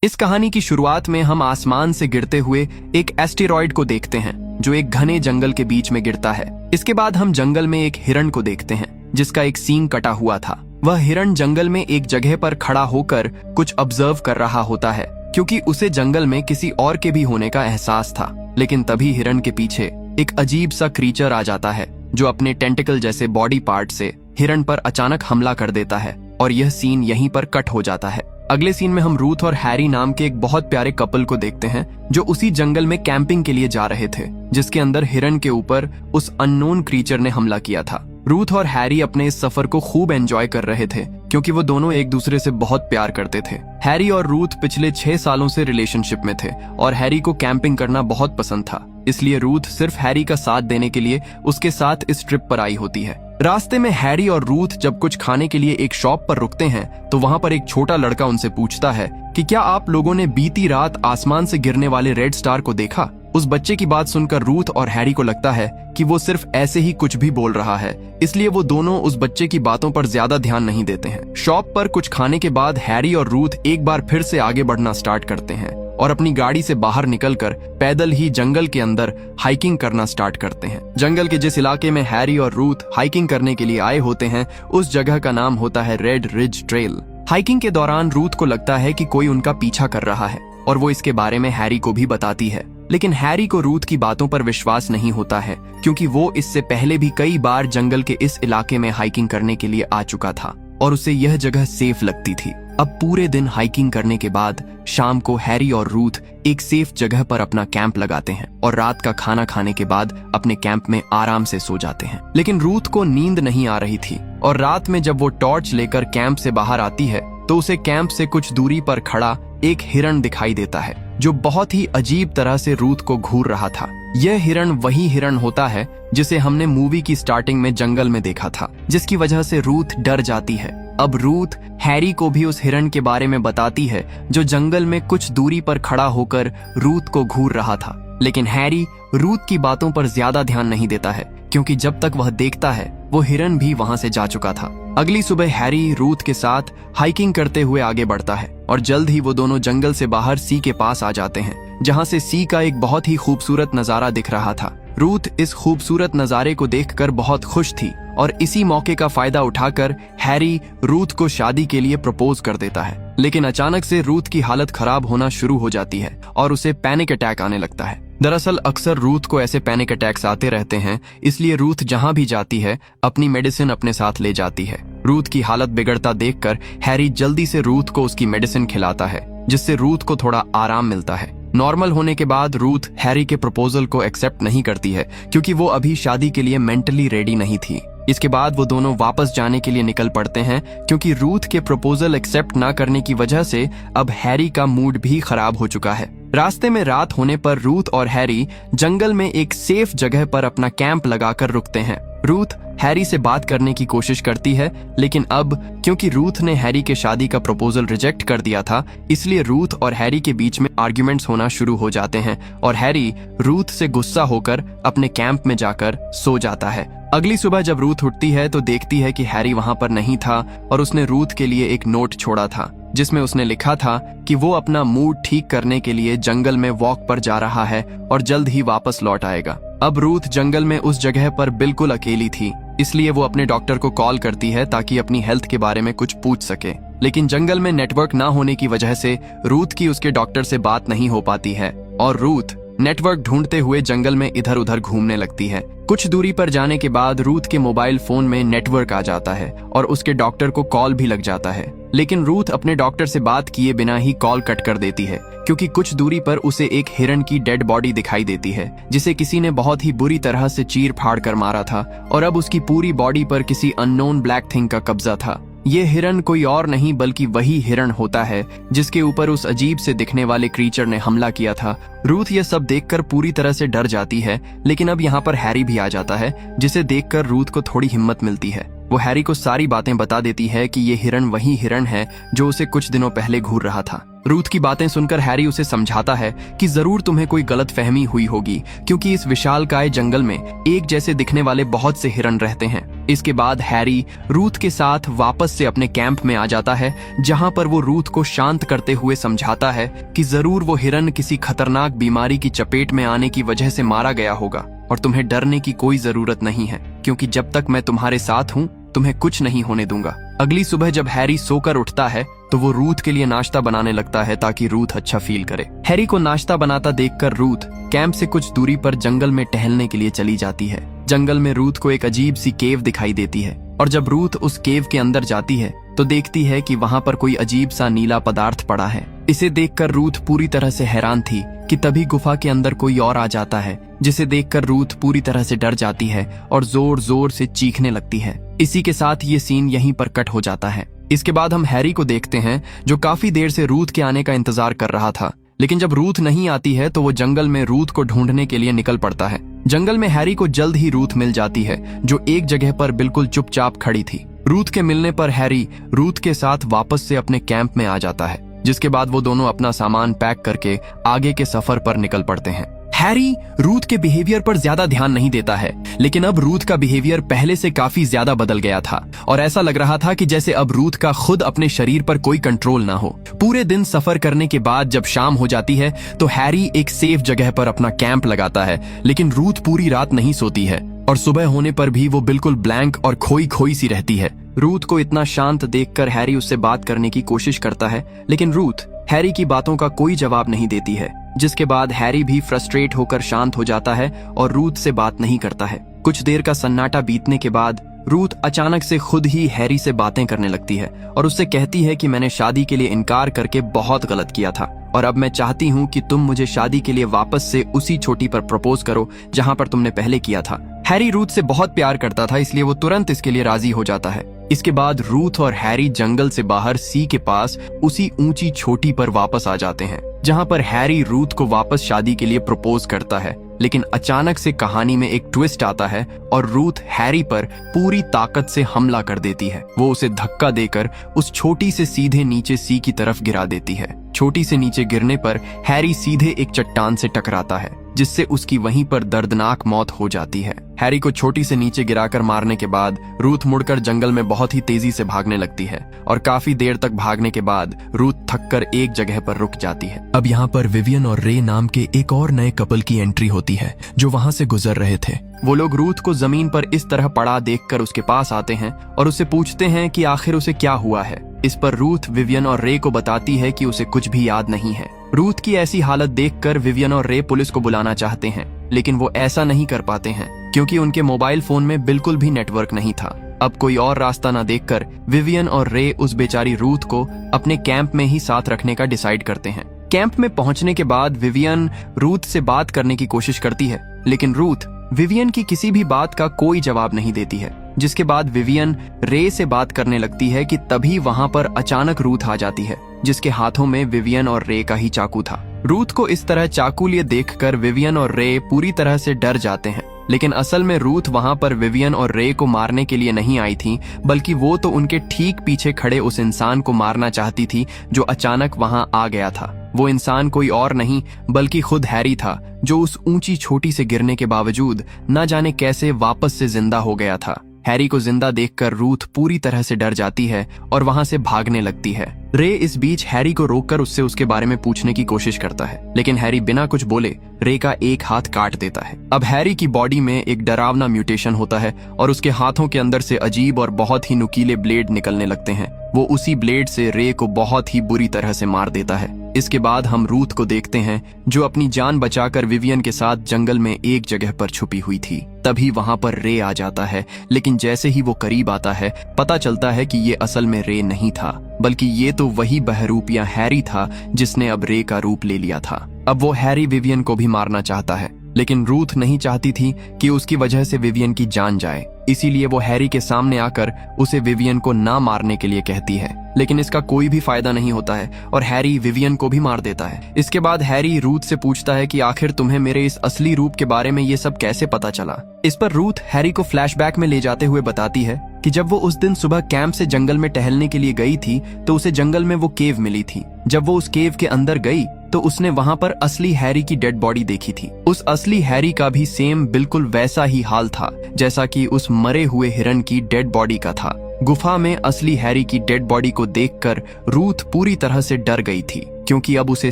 इस कहानी की शुरुआत में हम आसमान से गिरते हुए एक एस्टेरॉयड को देखते हैं जो एक घने जंगल के बीच में गिरता है। इसके बाद हम जंगल में एक हिरण को देखते हैं जिसका एक सींग कटा हुआ था। वह हिरण जंगल में एक जगह पर खड़ा होकर कुछ ऑब्जर्व कर रहा होता है क्योंकि उसे जंगल में किसी और के भी होने का एहसास था। लेकिन तभी हिरण के पीछे एक अजीब सा क्रीचर आ जाता है जो अपने टेंटिकल जैसे बॉडी पार्ट से हिरण पर अचानक हमला कर देता है और यह सीन यहीं पर कट हो जाता है। अगले सीन में हम रूथ और हैरी नाम के एक बहुत प्यारे कपल को देखते हैं जो उसी जंगल में कैंपिंग के लिए जा रहे थे जिसके अंदर हिरण के ऊपर उस अननोन क्रीचर ने हमला किया था। रूथ और हैरी अपने इस सफर को खूब एंजॉय कर रहे थे क्योंकि वो दोनों एक दूसरे से बहुत प्यार करते थे। हैरी और रूथ पिछले 6 सालों से रिलेशनशिप में थे और हैरी को कैंपिंग करना बहुत पसंद था, इसलिए रूथ सिर्फ हैरी का साथ देने के लिए उसके साथ इस ट्रिप पर आई होती है। रास्ते में हैरी और रूथ जब कुछ खाने के लिए एक शॉप पर रुकते हैं तो वहाँ पर एक छोटा लड़का उनसे पूछता है कि क्या आप लोगों ने बीती रात आसमान से गिरने वाले रेड स्टार को देखा। उस बच्चे की बात सुनकर रूथ और हैरी को लगता है कि वो सिर्फ ऐसे ही कुछ भी बोल रहा है, इसलिए वो दोनों उस बच्चे की बातों पर ज्यादा ध्यान नहीं देते हैं। शॉप पर कुछ खाने के बाद हैरी और रूथ एक बार फिर से आगे बढ़ना स्टार्ट करते हैं और अपनी गाड़ी से बाहर निकलकर पैदल ही जंगल के अंदर हाइकिंग करना स्टार्ट करते हैं। जंगल के जिस इलाके में हैरी और रूथ हाइकिंग करने के लिए आए होते हैं उस जगह का नाम होता है रेड रिज ट्रेल। हाइकिंग के दौरान रूथ को लगता है कि कोई उनका पीछा कर रहा है और वो इसके बारे में हैरी को भी बताती है, लेकिन हैरी को रूथ की बातों पर विश्वास नहीं होता है क्योंकि वो इससे पहले भी कई बार जंगल के इस इलाके में हाइकिंग करने के लिए आ चुका था और उसे यह जगह सेफ लगती थी। अब पूरे दिन हाइकिंग करने के बाद शाम को हैरी और रूथ एक सेफ जगह पर अपना कैंप लगाते हैं और रात का खाना खाने के बाद अपने कैंप में आराम से सो जाते हैं। लेकिन रूथ को नींद नहीं आ रही थी और रात में जब वो टॉर्च लेकर कैंप से बाहर आती है तो उसे कैंप से कुछ दूरी पर खड़ा एक हिरण दिखाई देता है जो बहुत ही अजीब तरह से रूथ को घूर रहा था। यह हिरण वही हिरण होता है जिसे हमने मूवी की स्टार्टिंग में जंगल में देखा था, जिसकी वजह से रूथ डर जाती है। अब रूथ हैरी को भी उस हिरण के बारे में बताती है जो जंगल में कुछ दूरी पर खड़ा होकर रूथ को घूर रहा था, लेकिन हैरी रूथ की बातों पर ज्यादा ध्यान नहीं देता है क्योंकि जब तक वह देखता है वो हिरण भी वहां से जा चुका था। अगली सुबह हैरी रूथ के साथ हाइकिंग करते हुए आगे बढ़ता है और जल्द ही वो दोनों जंगल से बाहर सी के पास आ जाते हैं जहां से सी का एक बहुत ही खूबसूरत नजारा दिख रहा था। रूथ इस खूबसूरत नजारे को देखकर बहुत खुश थी और इसी मौके का फायदा उठाकर हैरी रूथ को शादी के लिए प्रपोज कर देता है। लेकिन अचानक से रूथ की हालत खराब होना शुरू हो जाती है और उसे पैनिक अटैक आने लगता है। दरअसल अक्सर रूथ को ऐसे पैनिक अटैक्स आते रहते हैं, इसलिए रूथ जहां भी जाती है अपनी मेडिसिन अपने साथ ले जाती है। रूथ की हालत बिगड़ता देखकर हैरी जल्दी से रूथ को उसकी मेडिसिन खिलाता है जिससे रूथ को थोड़ा आराम मिलता है। नॉर्मल होने के बाद रूथ हैरी के प्रपोजल को एक्सेप्ट नहीं करती है क्योंकि वो अभी शादी के लिए मेंटली रेडी नहीं थी। इसके बाद वो दोनों वापस जाने के लिए निकल पड़ते हैं क्योंकि रूथ के प्रपोजल एक्सेप्ट ना करने की वजह से अब हैरी का मूड भी खराब हो चुका है। रास्ते में रात होने पर रूथ और हैरी जंगल में एक सेफ जगह पर अपना कैंप लगाकर रुकते हैं। रूथ हैरी से बात करने की कोशिश करती है, लेकिन अब क्योंकि रूथ ने हैरी के शादी का प्रपोजल रिजेक्ट कर दिया था इसलिए रूथ और हैरी के बीच में आर्ग्यूमेंट्स होना शुरू हो जाते हैं और हैरी रूथ से गुस्सा होकर अपने कैंप में जाकर सो जाता है। अगली सुबह जब रूथ उठती है तो देखती है कि हैरी वहां पर नहीं था और उसने रूथ के लिए एक नोट छोड़ा था जिसमें उसने लिखा था कि वो अपना मूड ठीक करने के लिए जंगल में वॉक पर जा रहा है और जल्द ही वापस लौट आएगा। अब रूथ जंगल में उस जगह पर बिल्कुल अकेली थी, इसलिए वो अपने डॉक्टर को कॉल करती है ताकि अपनी हेल्थ के बारे में कुछ पूछ सके। लेकिन जंगल में नेटवर्क ना होने की वजह से रूथ की उसके डॉक्टर से बात नहीं हो पाती है और रूथ नेटवर्क ढूंढते हुए जंगल में इधर उधर घूमने लगती है। कुछ दूरी पर जाने के बाद रूथ के मोबाइल फोन में नेटवर्क आ जाता है और उसके डॉक्टर को कॉल भी लग जाता है, लेकिन रूथ अपने डॉक्टर से बात किए बिना ही कॉल कट कर देती है क्योंकि कुछ दूरी पर उसे एक हिरण की डेड बॉडी दिखाई देती है जिसे किसी ने बहुत ही बुरी तरह से चीर फाड़ कर मारा था और अब उसकी पूरी बॉडी पर किसी अननोन ब्लैक थिंग का कब्जा था। ये हिरण कोई और नहीं बल्कि वही हिरण होता है जिसके ऊपर उस अजीब से दिखने वाले क्रीचर ने हमला किया था। रूथ ये सब देखकर पूरी तरह से डर जाती है, लेकिन अब यहाँ पर हैरी भी आ जाता है जिसे देखकर रूथ को थोड़ी हिम्मत मिलती है। वो हैरी को सारी बातें बता देती है कि ये हिरण वही हिरण है जो उसे कुछ दिनों पहले घूर रहा था। रूथ की बातें सुनकर हैरी उसे समझाता है कि जरूर तुम्हें कोई गलतफहमी हुई होगी, क्योंकि इस विशालकाय जंगल में एक जैसे दिखने वाले बहुत से हिरण रहते हैं। इसके बाद हैरी रूथ के साथ वापस से अपने कैंप में आ जाता है, जहां पर वो रूथ को शांत करते हुए समझाता है कि जरूर वो हिरण किसी खतरनाक बीमारी की चपेट में आने की वजह से मारा गया होगा और तुम्हें डरने की कोई जरूरत नहीं है, क्योंकि जब तक मैं तुम्हारे साथ हूँ तुम्हें कुछ नहीं होने दूंगा। अगली सुबह जब हैरी सोकर उठता है तो वो रूथ के लिए नाश्ता बनाने लगता है ताकि रूथ अच्छा फील करे। हैरी को नाश्ता बनाता देखकर रूथ कैंप से कुछ दूरी पर जंगल में टहलने के लिए चली जाती है। जंगल में रूथ को एक अजीब सी केव दिखाई देती है और जब रूथ उस केव के अंदर जाती है तो देखती है कि वहां पर कोई अजीब सा नीला पदार्थ पड़ा है। इसे देखकर रूथ पूरी तरह से हैरान थी कि तभी गुफा के अंदर कोई और आ जाता है, जिसे देखकर रूथ पूरी तरह से डर जाती है और जोर जोर से चीखने लगती है। इसी के साथ ये सीन यहीं पर कट हो जाता है। इसके बाद हम हैरी को देखते हैं जो काफी देर से रूथ के आने का इंतजार कर रहा था, लेकिन जब रूथ नहीं आती है तो वो जंगल में रूथ को ढूंढने के लिए निकल पड़ता है। जंगल में हैरी को जल्द ही रूथ मिल जाती है, जो एक जगह पर बिल्कुल चुपचाप खड़ी थी। रूथ के मिलने पर हैरी रूथ के साथ वापस से अपने कैंप में आ जाता है, जिसके बाद वो दोनों अपना सामान पैक करके आगे के सफर पर निकल पड़ते हैं। हैरी रूथ के बिहेवियर पर ज्यादा ध्यान नहीं देता है, लेकिन अब रूथ का बिहेवियर पहले से काफी ज्यादा बदल गया था और ऐसा लग रहा था कि जैसे अब रूथ का खुद अपने शरीर पर कोई कंट्रोल ना हो। पूरे दिन सफर करने के बाद जब शाम हो जाती है तो हैरी एक सेफ जगह पर अपना कैंप लगाता है, लेकिन रूथ पूरी रात नहीं सोती है और सुबह होने पर भी वो बिल्कुल ब्लैंक और खोई खोई सी रहती है। रूथ को इतना शांत देखकर हैरी उससे बात करने की कोशिश करता है, लेकिन रूथ हैरी की बातों का कोई जवाब नहीं देती है, जिसके बाद हैरी भी फ्रस्ट्रेट होकर शांत हो जाता है और रूथ से बात नहीं करता है। कुछ देर का सन्नाटा बीतने के बाद रूथ अचानक से खुद ही हैरी से बातें करने लगती है और उससे कहती है कि मैंने शादी के लिए इनकार करके बहुत गलत किया था और अब मैं चाहती हूँ कि तुम मुझे शादी के लिए वापस से उसी चोटी पर प्रपोज करो जहाँ पर तुमने पहले किया था। हैरी रूथ से बहुत प्यार करता था, इसलिए वो तुरंत इसके लिए राजी हो जाता है। इसके बाद रूथ और हैरी जंगल से बाहर सी के पास उसी ऊंची चोटी पर वापस आ जाते हैं, जहां पर हैरी रूथ को वापस शादी के लिए प्रपोज करता है। लेकिन अचानक से कहानी में एक ट्विस्ट आता है और रूथ हैरी पर पूरी ताकत से हमला कर देती है। वो उसे धक्का देकर उस छोटी से सीधे नीचे सी की तरफ गिरा देती है। छोटी से नीचे गिरने पर हैरी सीधे एक चट्टान से टकराता है, जिससे उसकी वहीं पर दर्दनाक मौत हो जाती है। हैरी को छोटी से नीचे गिराकर मारने के बाद रूथ मुड़कर जंगल में बहुत ही तेजी से भागने लगती है और काफी देर तक भागने के बाद रूथ थककर एक जगह पर रुक जाती है। अब यहाँ पर विवियन और रे नाम के एक और नए कपल की एंट्री होती है जो वहाँ से गुजर रहे थे। वो लोग रूथ को जमीन पर इस तरह पड़ा देखकर उसके पास आते हैं और उससे पूछते हैं कि आखिर उसे क्या हुआ है। इस पर रूथ विवियन और रे को बताती है कि उसे कुछ भी याद नहीं है। रूथ की ऐसी हालत देखकर विवियन और रे पुलिस को बुलाना चाहते हैं, लेकिन वो ऐसा नहीं कर पाते हैं क्योंकि उनके मोबाइल फोन में बिल्कुल भी नेटवर्क नहीं था। अब कोई और रास्ता न देखकर विवियन और रे उस बेचारी रूथ को अपने कैंप में ही साथ रखने का डिसाइड करते हैं। कैंप में पहुंचने के बाद विवियन रूथ से बात करने की कोशिश करती है, लेकिन रूथ विवियन की किसी भी बात का कोई जवाब नहीं देती है। जिसके बाद विवियन रे से बात करने लगती है कि तभी वहां पर अचानक रूथ आ जाती है, जिसके हाथों में विवियन और रे का ही चाकू था। रूथ को इस तरह चाकू लिए देखकर विवियन और रे पूरी तरह से डर जाते हैं, लेकिन असल में रूथ वहां पर विवियन और रे को मारने के लिए नहीं आई थी, बल्कि वो तो उनके ठीक पीछे खड़े उस इंसान को मारना चाहती थी जो अचानक वहां आ गया था। वो इंसान कोई और नहीं बल्कि खुद हैरी था, जो उस ऊंची छोटी से गिरने के बावजूद न जाने कैसे वापस से जिंदा हो गया था। हैरी को जिंदा देखकर रूथ पूरी तरह से डर जाती है और वहां से भागने लगती है। रे इस बीच हैरी को रोककर उससे उसके बारे में पूछने की कोशिश करता है, लेकिन हैरी बिना कुछ बोले रे का एक हाथ काट देता है। अब हैरी की बॉडी में एक डरावना म्यूटेशन होता है और उसके हाथों के अंदर से अजीब और बहुत ही नुकीले ब्लेड निकलने लगते हैं। वो उसी ब्लेड से रे को बहुत ही बुरी तरह से मार देता है। इसके बाद हम रूथ को देखते हैं जो अपनी जान बचाकर विवियन के साथ जंगल में एक जगह पर छुपी हुई थी। तभी वहां पर रे आ जाता है, लेकिन जैसे ही वो करीब आता है पता चलता है कि ये असल में रे नहीं था, बल्कि ये तो वही बहरूपिया हैरी था जिसने अब रे का रूप ले लिया था। अब वो हैरी विवियन को भी मारना चाहता है, लेकिन रूथ नहीं चाहती थी कि उसकी वजह से विवियन की जान जाए, इसीलिए वो हैरी के सामने आकर उसे विवियन को ना मारने के लिए कहती है, लेकिन इसका कोई भी फायदा नहीं होता है और हैरी विवियन को भी मार देता है। इसके बाद हैरी रूथ से पूछता है कि आखिर तुम्हें मेरे इस असली रूप के बारे में ये सब कैसे पता चला। इस पर रूथ हैरी को फ्लैशबैक में ले जाते हुए बताती है कि जब वो उस दिन सुबह कैंप से जंगल में टहलने के लिए गई थी तो उसे जंगल में वो केव मिली थी। जब वो उस केव के अंदर गई तो उसने वहां पर असली हैरी की डेड बॉडी देखी थी। उस असली हैरी का भी सेम बिल्कुल वैसा ही हाल था जैसा कि उस मरे हुए हिरन की डेड बॉडी का था। गुफा में असली हैरी की डेड बॉडी को देखकर रूथ पूरी तरह से डर गई थी, क्योंकि अब उसे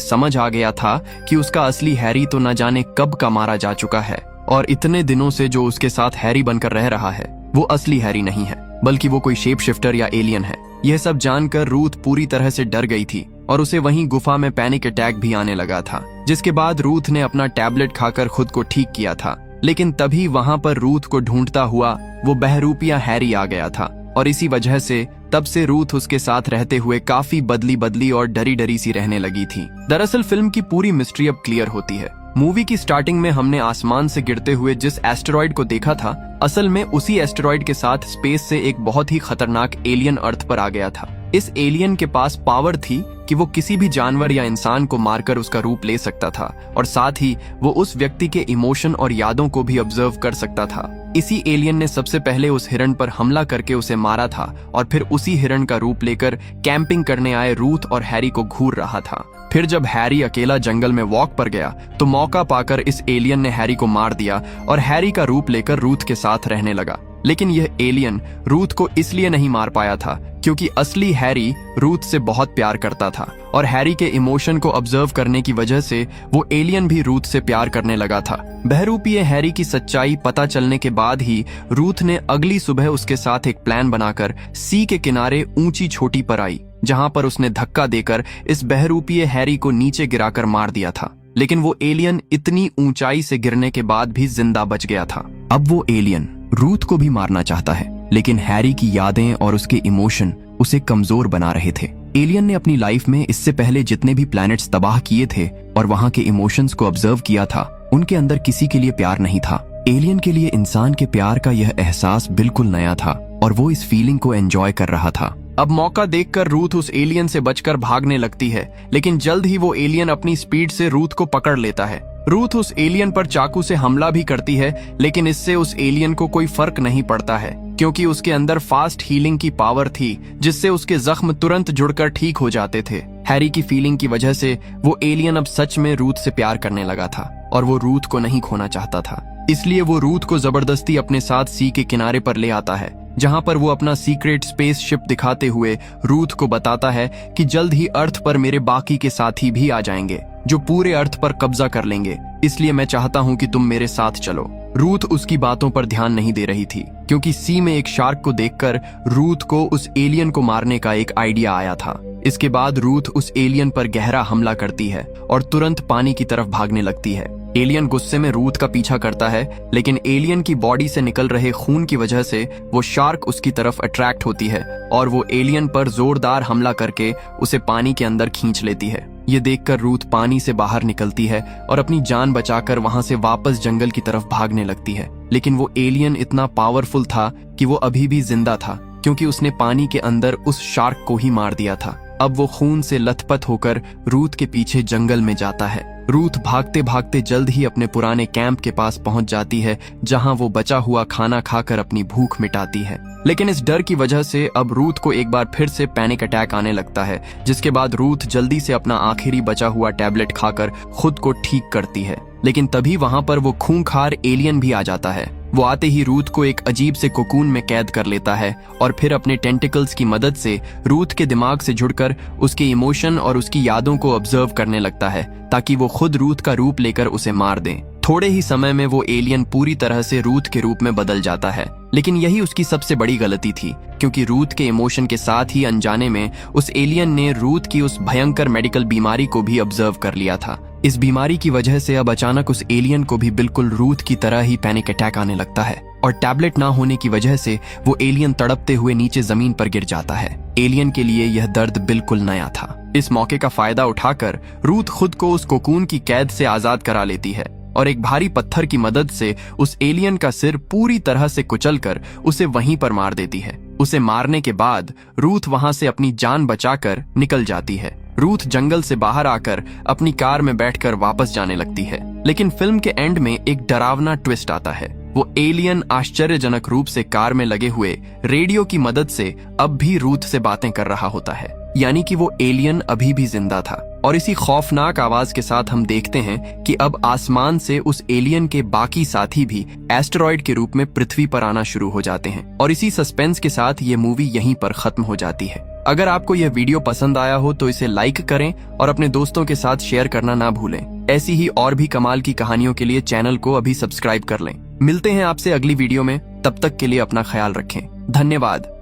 समझ आ गया था कि उसका असली हैरी तो न जाने कब का मारा जा चुका है और इतने दिनों से जो उसके साथ हैरी बनकर रह रहा है वो असली हैरी नहीं है, बल्कि वो कोई शेप शिफ्टर या एलियन है। यह सब जानकर रूथ पूरी तरह से डर गई थी और उसे वहीं गुफा में पैनिक अटैक भी आने लगा था, जिसके बाद रूथ ने अपना टैबलेट खाकर खुद को ठीक किया था। लेकिन तभी वहां पर रूथ को ढूंढता हुआ वो बहरूपिया हैरी आ गया था और इसी वजह से तब से रूथ उसके साथ रहते हुए काफी बदली और डरी डरी सी रहने लगी थी। दरअसल फिल्म की पूरी मिस्ट्री अब क्लियर होती है। मूवी की स्टार्टिंग में हमने आसमान से गिरते हुए जिस एस्टेरॉइड को देखा था, असल में उसी एस्टेरॉइड के साथ स्पेस से एक बहुत ही खतरनाक एलियन अर्थ पर आ गया था। इस एलियन के पास पावर थी कि वो किसी भी जानवर या इंसान को मारकर उसका रूप ले सकता था और साथ ही वो उस व्यक्ति के इमोशन और यादों को भी ऑब्जर्व कर सकता था। इसी एलियन ने सबसे पहले उस हिरण पर हमला करके उसे मारा था और फिर उसी हिरण का रूप लेकर कैंपिंग करने आए रूथ और हैरी को घूर रहा था। फिर जब हैरी अकेला जंगल में वॉक पर गया तो मौका पाकर इस एलियन ने हैरी को मार दिया और हैरी का रूप लेकर रूथ के साथ रहने लगा। लेकिन यह एलियन रूथ को इसलिए नहीं मार पाया था क्योंकि असली हैरी रूथ से बहुत प्यार करता था और हैरी के इमोशन को ऑब्जर्व करने की वजह से वो एलियन भी रूथ से प्यार करने लगा था। बहरूपिये हैरी की सच्चाई पता चलने के बाद ही रूथ ने अगली सुबह उसके साथ एक प्लान बनाकर सी के किनारे ऊंची छोटी पर आई, जहां पर उसने धक्का देकर इस बहरूपिये हैरी को नीचे गिराकर मार दिया था। लेकिन वो एलियन इतनी ऊंचाई से गिरने के बाद भी जिंदा बच गया था। अब वो एलियन रूथ को भी मारना चाहता है, लेकिन हैरी की यादें और उसके इमोशन उसे कमजोर बना रहे थे। एलियन ने अपनी लाइफ में इससे पहले जितने भी प्लैनेट्स तबाह किए थे और वहां के इमोशंस को ऑब्जर्व किया था, उनके अंदर किसी के लिए प्यार नहीं था। एलियन के लिए इंसान के प्यार का यह एहसास बिल्कुल नया था और वो इस फीलिंग को एंजॉय कर रहा था। अब मौका देखकर रूथ उस एलियन से बचकर भागने लगती है, लेकिन जल्द ही वो एलियन अपनी स्पीड से रूथ को पकड़ लेता है। रूथ उस एलियन पर चाकू से हमला भी करती है, लेकिन इससे उस एलियन को कोई फर्क नहीं पड़ता है क्योंकि उसके अंदर फास्ट हीलिंग की पावर थी, जिससे उसके जख्म तुरंत जुड़कर ठीक हो जाते थे। हैरी की फीलिंग की वजह से वो एलियन अब सच में रूथ से प्यार करने लगा था और वो रूथ को नहीं खोना चाहता था। इसलिए वो रूथ को जबरदस्ती अपने साथ सी के किनारे पर ले आता है, जहां पर वो अपना सीक्रेट स्पेसशिप दिखाते हुए रूथ को बताता है कि जल्द ही अर्थ पर मेरे बाकी के साथी भी आ जाएंगे जो पूरे अर्थ पर कब्जा कर लेंगे, इसलिए मैं चाहता हूं कि तुम मेरे साथ चलो। रूथ उसकी बातों पर ध्यान नहीं दे रही थी क्योंकि सी में एक शार्क को देखकर रूथ को उस एलियन को मारने का एक आइडिया आया था। इसके बाद रूथ उस एलियन पर गहरा हमला करती है और तुरंत पानी की तरफ भागने लगती है। एलियन गुस्से में रूथ का पीछा करता है, लेकिन एलियन की बॉडी से निकल रहे खून की वजह से वो शार्क उसकी तरफ अट्रैक्ट होती है और वो एलियन पर जोरदार हमला करके उसे पानी के अंदर खींच लेती है। ये देखकर रूथ पानी से बाहर निकलती है और अपनी जान बचाकर वहां से वापस जंगल की तरफ भागने लगती है। लेकिन वो एलियन इतना पावरफुल था कि वो अभी भी जिंदा था क्योंकि उसने पानी के अंदर उस शार्क को ही मार दिया था। अब वो खून से लथपथ होकर रूथ के पीछे जंगल में जाता है। रूथ भागते भागते जल्द ही अपने पुराने कैंप के पास पहुंच जाती है, जहां वो बचा हुआ खाना खाकर अपनी भूख मिटाती है। लेकिन इस डर की वजह से अब रूथ को एक बार फिर से पैनिक अटैक आने लगता है, जिसके बाद रूथ जल्दी से अपना आखिरी बचा हुआ टैबलेट खाकर खुद को ठीक करती है। लेकिन तभी वहां पर वो खूंखार एलियन भी आ जाता है। वो आते ही रूथ को एक अजीब से कोकून में कैद कर लेता है और फिर अपने टेंटिकल्स की मदद से रूथ के दिमाग से जुड़कर उसके इमोशन और उसकी यादों को ऑब्जर्व करने लगता है ताकि वो खुद रूथ का रूप लेकर उसे मार दे। थोड़े ही समय में वो एलियन पूरी तरह से रूथ के रूप में बदल जाता है, लेकिन यही उसकी सबसे बड़ी गलती थी क्योंकि रूथ के इमोशन के साथ ही अनजाने में उस एलियन ने रूथ की उस भयंकर मेडिकल बीमारी को भी ऑब्जर्व कर लिया था। इस बीमारी की वजह से अब अचानक उस एलियन को भी बिल्कुल रूथ की तरह ही पैनिक अटैक आने लगता है और टैबलेट ना होने की वजह से वो एलियन तड़पते हुए नीचे जमीन पर गिर जाता है। एलियन के लिए यह दर्द बिल्कुल नया था। इस मौके का फायदा उठाकर रूथ खुद को उस कोकून की कैद से आजाद करा लेती है और एक भारी पत्थर की मदद से उस एलियन का सिर पूरी तरह से कुचलकर उसे वहीं पर मार देती है। उसे मारने के बाद रूथ वहां से अपनी जान बचाकर निकल जाती है। रूथ जंगल से बाहर आकर अपनी कार में बैठकर वापस जाने लगती है, लेकिन फिल्म के एंड में एक डरावना ट्विस्ट आता है। वो एलियन आश्चर्यजनक रूप से कार में लगे हुए रेडियो की मदद से अब भी रूथ से बातें कर रहा होता है, यानी कि वो एलियन अभी भी जिंदा था। और इसी खौफनाक आवाज के साथ हम देखते हैं कि अब आसमान से उस एलियन के बाकी साथी भी एस्टेरॉयड के रूप में पृथ्वी पर आना शुरू हो जाते हैं। और इसी सस्पेंस के साथ ये मूवी यहीं पर खत्म हो जाती है। अगर आपको यह वीडियो पसंद आया हो तो इसे लाइक करें और अपने दोस्तों के साथ शेयर करना ना भूलें। ऐसी ही और भी कमाल की कहानियों के लिए चैनल को अभी सब्सक्राइब कर लें। मिलते हैं आपसे अगली वीडियो में, तब तक के लिए अपना ख्याल रखें। धन्यवाद।